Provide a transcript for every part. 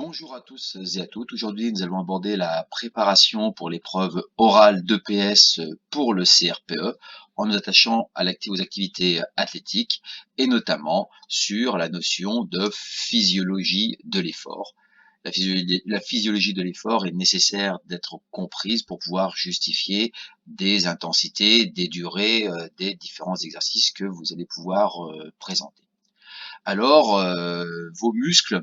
Bonjour à tous et à toutes. Aujourd'hui, nous allons aborder la préparation pour l'épreuve orale d'EPS pour le CRPE en nous attachant aux activités athlétiques et notamment sur la notion de physiologie de l'effort. La physiologie de l'effort est nécessaire d'être comprise pour pouvoir justifier des intensités, des durées, des différents exercices que vous allez pouvoir présenter. Alors, vos muscles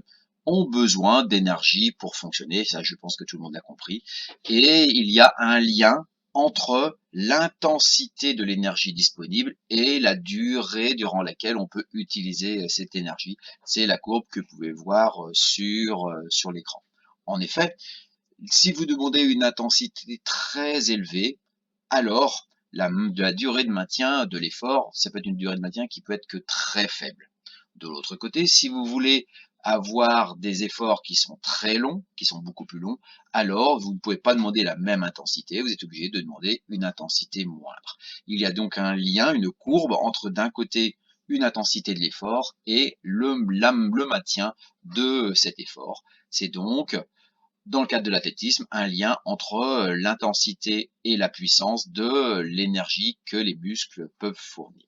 ont besoin d'énergie pour fonctionner, ça je pense que tout le monde l'a compris, et il y a un lien entre l'intensité de l'énergie disponible et la durée durant laquelle on peut utiliser cette énergie. C'est la courbe que vous pouvez voir sur l'écran. En effet, si vous demandez une intensité très élevée, alors la durée de maintien de l'effort, ça peut être une durée de maintien qui peut être que très faible. De l'autre côté, si vous voulez avoir des efforts qui sont très longs, qui sont beaucoup plus longs, alors vous ne pouvez pas demander la même intensité, vous êtes obligé de demander une intensité moindre. Il y a donc un lien, une courbe entre d'un côté une intensité de l'effort et le maintien de cet effort. C'est donc dans le cadre de l'athlétisme, un lien entre l'intensité et la puissance de l'énergie que les muscles peuvent fournir.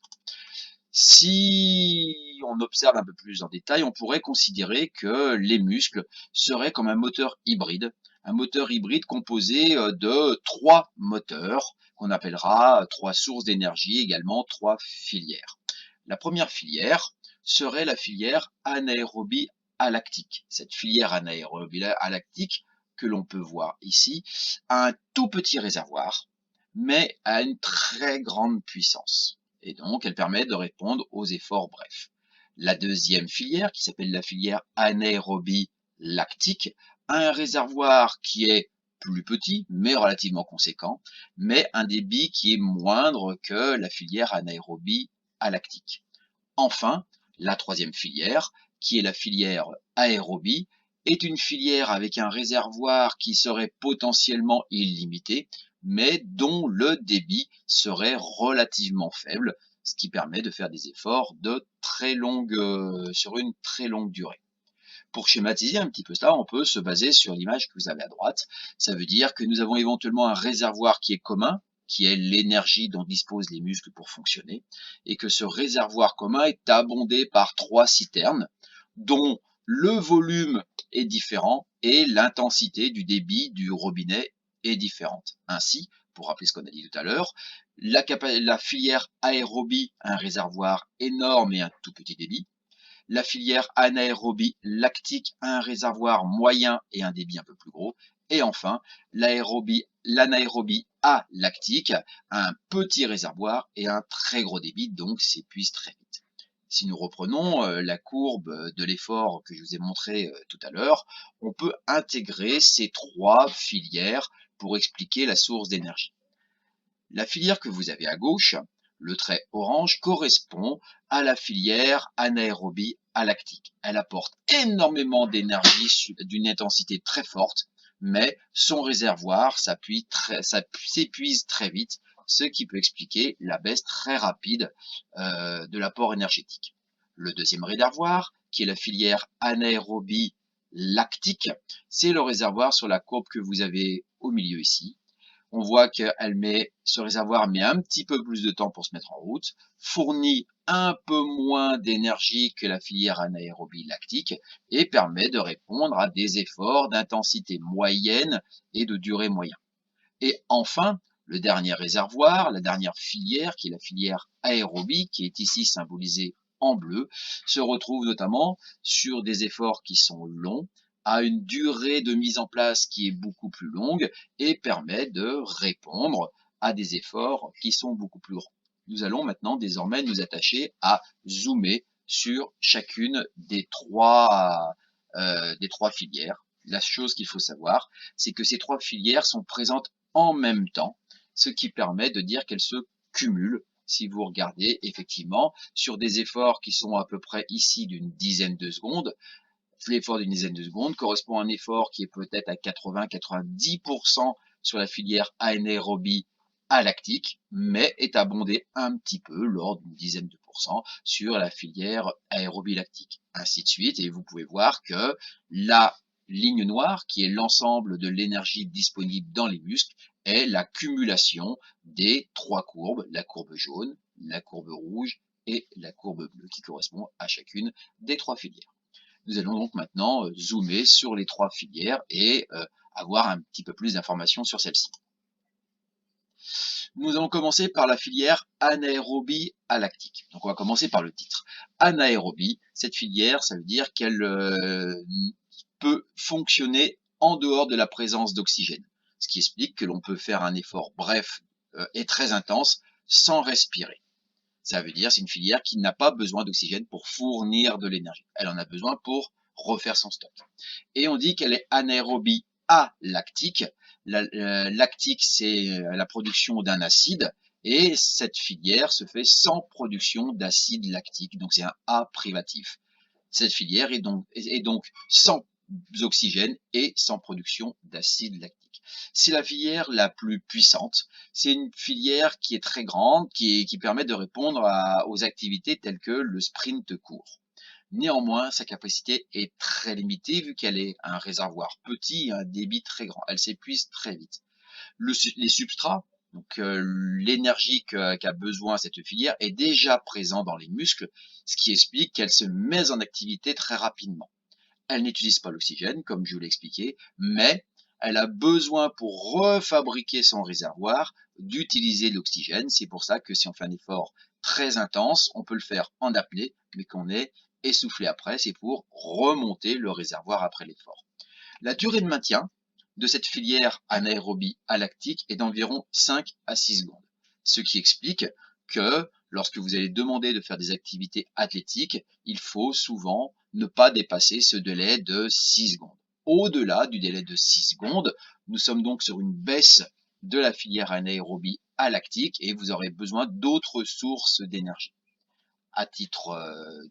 Si on observe un peu plus en détail, on pourrait considérer que les muscles seraient comme un moteur hybride composé de trois moteurs qu'on appellera trois sources d'énergie, également trois filières. La première filière serait la filière anaérobie alactique. Cette filière anaérobie alactique que l'on peut voir ici a un tout petit réservoir, mais a une très grande puissance. Et donc, elle permet de répondre aux efforts brefs. La deuxième filière, qui s'appelle la filière anaérobie lactique, a un réservoir qui est plus petit, mais relativement conséquent, mais un débit qui est moindre que la filière anaérobie alactique. Enfin, la troisième filière, qui est la filière aérobie, est une filière avec un réservoir qui serait potentiellement illimité, mais dont le débit serait relativement faible, ce qui permet de faire des efforts sur une très longue durée. Pour schématiser un petit peu cela, on peut se baser sur l'image que vous avez à droite. Ça veut dire que nous avons éventuellement un réservoir qui est commun, qui est l'énergie dont disposent les muscles pour fonctionner, et que ce réservoir commun est abondé par trois citernes, dont le volume est différent et l'intensité du débit du robinet est différente. Ainsi, pour rappeler ce qu'on a dit tout à l'heure, la filière aérobie a un réservoir énorme et un tout petit débit. La filière anaérobie lactique a un réservoir moyen et un débit un peu plus gros. Et enfin, l'anaérobie alactique a un petit réservoir et un très gros débit, donc s'épuise très vite. Si nous reprenons la courbe de l'effort que je vous ai montré tout à l'heure, on peut intégrer ces trois filières pour expliquer la source d'énergie. La filière que vous avez à gauche, le trait orange, correspond à la filière anaérobie alactique. Elle apporte énormément d'énergie d'une intensité très forte, mais son réservoir s'épuise très vite, ce qui peut expliquer la baisse très rapide de l'apport énergétique. Le deuxième réservoir, qui est la filière anaérobie lactique, c'est le réservoir sur la courbe que vous avez au milieu ici. On voit que ce réservoir met un petit peu plus de temps pour se mettre en route, fournit un peu moins d'énergie que la filière anaérobie lactique et permet de répondre à des efforts d'intensité moyenne et de durée moyenne. Et enfin, le dernier réservoir, la dernière filière, qui est la filière aérobie, qui est ici symbolisée en bleu, se retrouve notamment sur des efforts qui sont longs, a une durée de mise en place qui est beaucoup plus longue et permet de répondre à des efforts qui sont beaucoup plus grands. Nous allons maintenant désormais nous attacher à zoomer sur chacune des trois filières. La chose qu'il faut savoir, c'est que ces trois filières sont présentes en même temps, ce qui permet de dire qu'elles se cumulent. Si vous regardez effectivement sur des efforts qui sont à peu près ici d'une dizaine de secondes, l'effort d'une dizaine de secondes correspond à un effort qui est peut-être à 80-90% sur la filière anaérobie alactique, mais est abondé un petit peu, lors d'une dizaine de pourcents, sur la filière aérobie lactique. Ainsi de suite, et vous pouvez voir que la ligne noire, qui est l'ensemble de l'énergie disponible dans les muscles, est l'accumulation des trois courbes, la courbe jaune, la courbe rouge et la courbe bleue, qui correspond à chacune des trois filières. Nous allons donc maintenant zoomer sur les trois filières et avoir un petit peu plus d'informations sur celles-ci. Nous allons commencer par la filière anaérobie alactique. Donc on va commencer par le titre. Anaérobie, cette filière, ça veut dire qu'elle peut fonctionner en dehors de la présence d'oxygène. Ce qui explique que l'on peut faire un effort bref et très intense sans respirer. Ça veut dire c'est une filière qui n'a pas besoin d'oxygène pour fournir de l'énergie. Elle en a besoin pour refaire son stock. Et on dit qu'elle est anaérobie alactique. Lactique, c'est la production d'un acide. Et cette filière se fait sans production d'acide lactique. Donc c'est un A privatif. Cette filière est donc sans oxygène et sans production d'acide lactique. C'est la filière la plus puissante. C'est une filière qui est très grande, qui permet de répondre aux activités telles que le sprint court. Néanmoins, sa capacité est très limitée vu qu'elle est un réservoir petit et un débit très grand. Elle s'épuise très vite. Les substrats, donc l'énergie qu'a besoin cette filière est déjà présent dans les muscles, ce qui explique qu'elle se met en activité très rapidement. Elle n'utilise pas l'oxygène, comme je vous l'ai expliqué, mais elle a besoin pour refabriquer son réservoir d'utiliser l'oxygène. C'est pour ça que si on fait un effort très intense, on peut le faire en apnée, mais qu'on est essoufflé après, c'est pour remonter le réservoir après l'effort. La durée de maintien de cette filière anaérobie alactique est d'environ 5 à 6 secondes, ce qui explique que lorsque vous allez demander de faire des activités athlétiques, il faut souvent ne pas dépasser ce délai de 6 secondes. Au-delà du délai de 6 secondes, nous sommes donc sur une baisse de la filière anaérobie alactique et vous aurez besoin d'autres sources d'énergie. À titre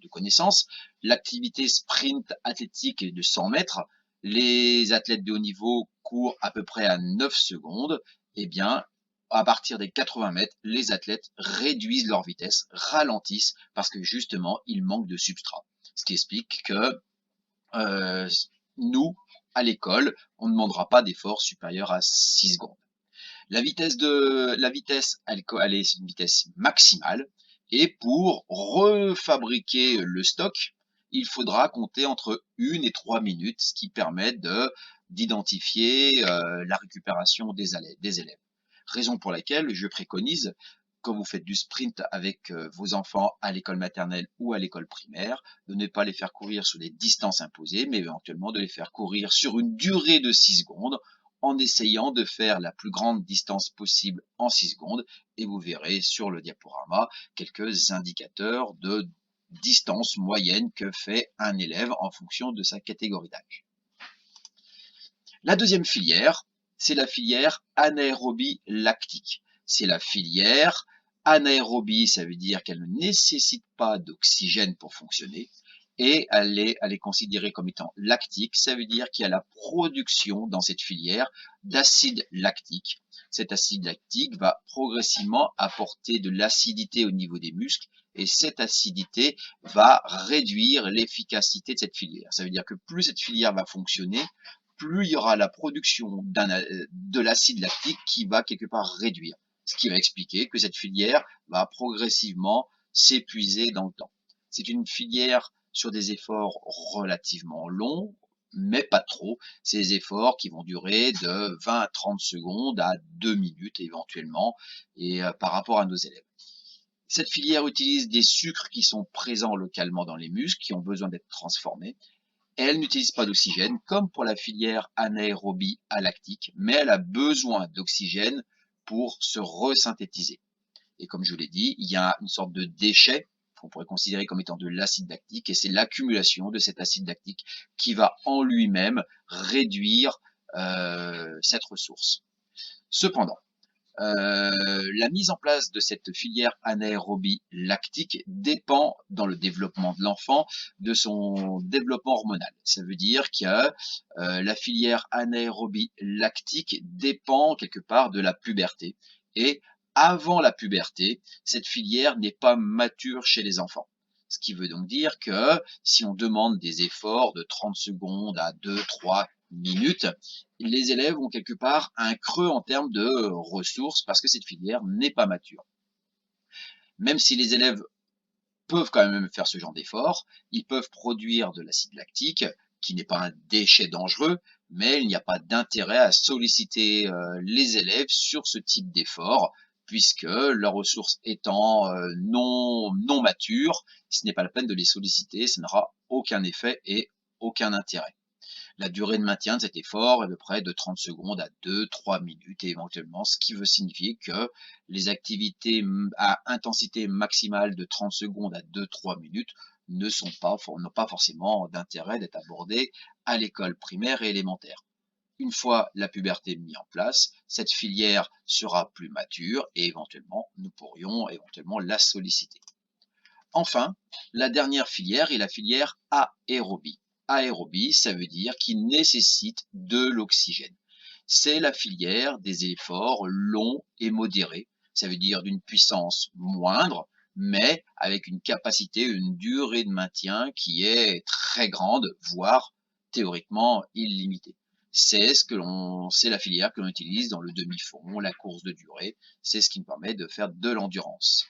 de connaissance, l'activité sprint athlétique est de 100 mètres. Les athlètes de haut niveau courent à peu près à 9 secondes. Eh bien, à partir des 80 mètres, les athlètes réduisent leur vitesse, ralentissent, parce que justement, ils manquent de substrat. Ce qui explique que nous, à l'école, on ne demandera pas d'effort supérieur à 6 secondes. La vitesse, elle est une vitesse maximale. Et pour refabriquer le stock, il faudra compter entre 1 et 3 minutes, ce qui permet d'identifier la récupération des élèves. Raison pour laquelle je préconise, quand vous faites du sprint avec vos enfants à l'école maternelle ou à l'école primaire, de ne pas les faire courir sur des distances imposées, mais éventuellement de les faire courir sur une durée de 6 secondes, en essayant de faire la plus grande distance possible en 6 secondes, et vous verrez sur le diaporama quelques indicateurs de distance moyenne que fait un élève en fonction de sa catégorie d'âge. La deuxième filière, c'est la filière anaérobie lactique. C'est la filière anaérobie, ça veut dire qu'elle ne nécessite pas d'oxygène pour fonctionner. Et elle est considérée comme étant lactique, ça veut dire qu'il y a la production dans cette filière d'acide lactique. Cet acide lactique va progressivement apporter de l'acidité au niveau des muscles et cette acidité va réduire l'efficacité de cette filière. Ça veut dire que plus cette filière va fonctionner, plus il y aura la production de l'acide lactique qui va quelque part réduire. Ce qui va expliquer que cette filière va progressivement s'épuiser dans le temps. C'est une filière sur des efforts relativement longs, mais pas trop. C'est des efforts qui vont durer de 20 à 30 secondes à 2 minutes éventuellement, et par rapport à nos élèves. Cette filière utilise des sucres qui sont présents localement dans les muscles, qui ont besoin d'être transformés. Elle n'utilise pas d'oxygène, comme pour la filière anaérobie alactique, mais elle a besoin d'oxygène pour se resynthétiser. Et comme je l'ai dit, il y a une sorte de déchet qu'on pourrait considérer comme étant de l'acide lactique, et c'est l'accumulation de cet acide lactique qui va en lui-même réduire cette ressource. Cependant, la mise en place de cette filière anaérobie lactique dépend, dans le développement de l'enfant, de son développement hormonal. Ça veut dire que la filière anaérobie lactique dépend quelque part de la puberté. Et avant la puberté, cette filière n'est pas mature chez les enfants. Ce qui veut donc dire que si on demande des efforts de 30 secondes à 2-3 minutes, les élèves ont quelque part un creux en termes de ressources parce que cette filière n'est pas mature. Même si les élèves peuvent quand même faire ce genre d'effort, ils peuvent produire de l'acide lactique, qui n'est pas un déchet dangereux, mais il n'y a pas d'intérêt à solliciter les élèves sur ce type d'effort, puisque leurs ressources étant non matures, ce n'est pas la peine de les solliciter, ça n'aura aucun effet et aucun intérêt. La durée de maintien de cet effort est à peu près de 30 secondes à 2-3 minutes et éventuellement, ce qui veut signifier que les activités à intensité maximale de 30 secondes à 2-3 minutes n'ont pas forcément d'intérêt d'être abordées à l'école primaire et élémentaire. Une fois la puberté mise en place, cette filière sera plus mature et éventuellement, nous pourrions éventuellement la solliciter. Enfin, la dernière filière est la filière aérobie. Aérobie, ça veut dire qu'il nécessite de l'oxygène. C'est la filière des efforts longs et modérés. Ça veut dire d'une puissance moindre, mais avec une capacité, une durée de maintien qui est très grande, voire théoriquement illimitée. C'est la filière que l'on utilise dans le demi-fond, la course de durée. C'est ce qui nous permet de faire de l'endurance.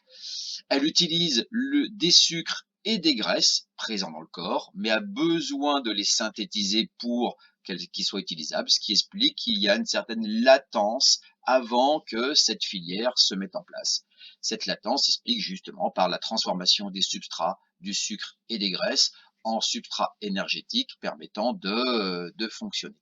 Elle utilise des sucres et des graisses présents dans le corps, mais a besoin de les synthétiser pour qu'ils soient utilisables, ce qui explique qu'il y a une certaine latence avant que cette filière se mette en place. Cette latence s'explique justement par la transformation des substrats, du sucre et des graisses, en substrats énergétiques permettant de fonctionner.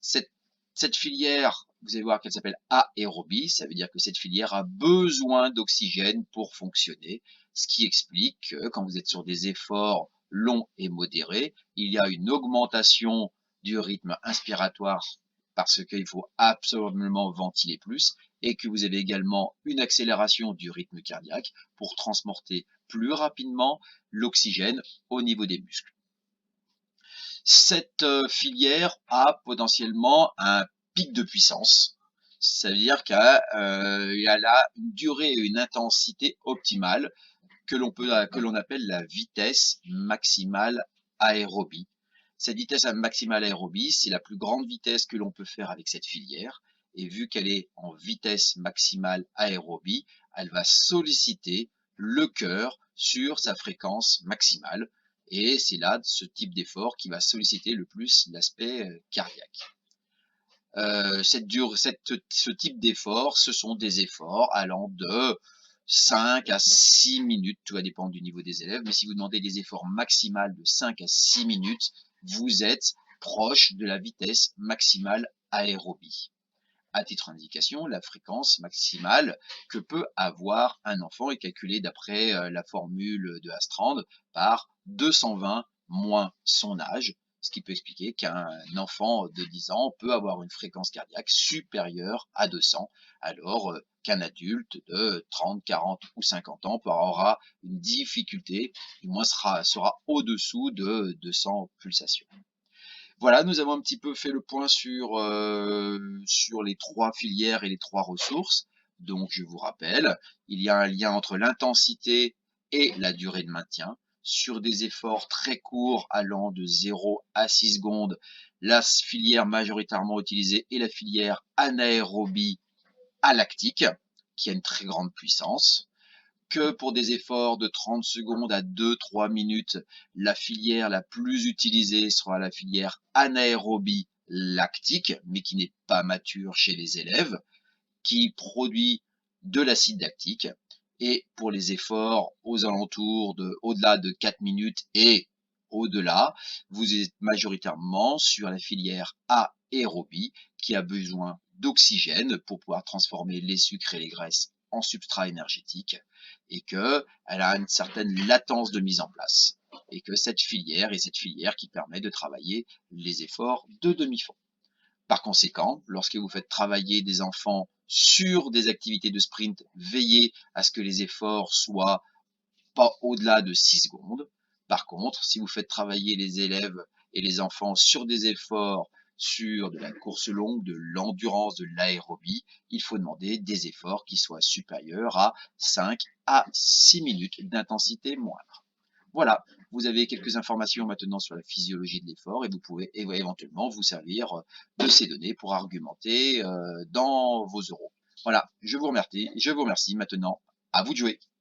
Cette filière, vous allez voir qu'elle s'appelle aérobie, ça veut dire que cette filière a besoin d'oxygène pour fonctionner, ce qui explique que quand vous êtes sur des efforts longs et modérés, il y a une augmentation du rythme inspiratoire parce qu'il faut absolument ventiler plus et que vous avez également une accélération du rythme cardiaque pour transporter plus rapidement l'oxygène au niveau des muscles. Cette filière a potentiellement un pic de puissance. Ça veut dire qu'elle a une durée et une intensité optimale que l'on appelle la vitesse maximale aérobie. Cette vitesse maximale aérobie, c'est la plus grande vitesse que l'on peut faire avec cette filière. Et vu qu'elle est en vitesse maximale aérobie, elle va solliciter le cœur sur sa fréquence maximale. Et c'est là ce type d'effort qui va solliciter le plus l'aspect cardiaque. Ce type d'effort, ce sont des efforts allant de 5 à 6 minutes, tout va dépendre du niveau des élèves, mais si vous demandez des efforts maximales de 5 à 6 minutes, vous êtes proche de la vitesse maximale aérobie. À titre d'indication, la fréquence maximale que peut avoir un enfant est calculée d'après la formule de Astrand par 220 moins son âge, ce qui peut expliquer qu'un enfant de 10 ans peut avoir une fréquence cardiaque supérieure à 200, alors qu'un adulte de 30, 40 ou 50 ans aura une difficulté, du moins sera au-dessous de 200 pulsations. Voilà, nous avons un petit peu fait le point sur les 3 filières et les 3 ressources. Donc je vous rappelle, il y a un lien entre l'intensité et la durée de maintien. Sur des efforts très courts allant de 0 à 6 secondes, la filière majoritairement utilisée est la filière anaérobie alactique, qui a une très grande puissance. Que pour des efforts de 30 secondes à 2-3 minutes, la filière la plus utilisée sera la filière anaérobie lactique, mais qui n'est pas mature chez les élèves, qui produit de l'acide lactique. Et pour les efforts aux alentours au-delà de 4 minutes et au-delà, vous êtes majoritairement sur la filière aérobie, qui a besoin d'oxygène pour pouvoir transformer les sucres et les graisses en substrat énergétique, et qu'elle a une certaine latence de mise en place. Et que cette filière est cette filière qui permet de travailler les efforts de demi-fond. Par conséquent, lorsque vous faites travailler des enfants sur des activités de sprint, veillez à ce que les efforts soient pas au-delà de 6 secondes. Par contre, si vous faites travailler les élèves et les enfants sur des efforts sur de la course longue, de l'endurance, de l'aérobie, il faut demander des efforts qui soient supérieurs à 5 à 6 minutes d'intensité moindre. Voilà, vous avez quelques informations maintenant sur la physiologie de l'effort et vous pouvez éventuellement vous servir de ces données pour argumenter dans vos euros. Voilà, je vous remercie maintenant, à vous de jouer.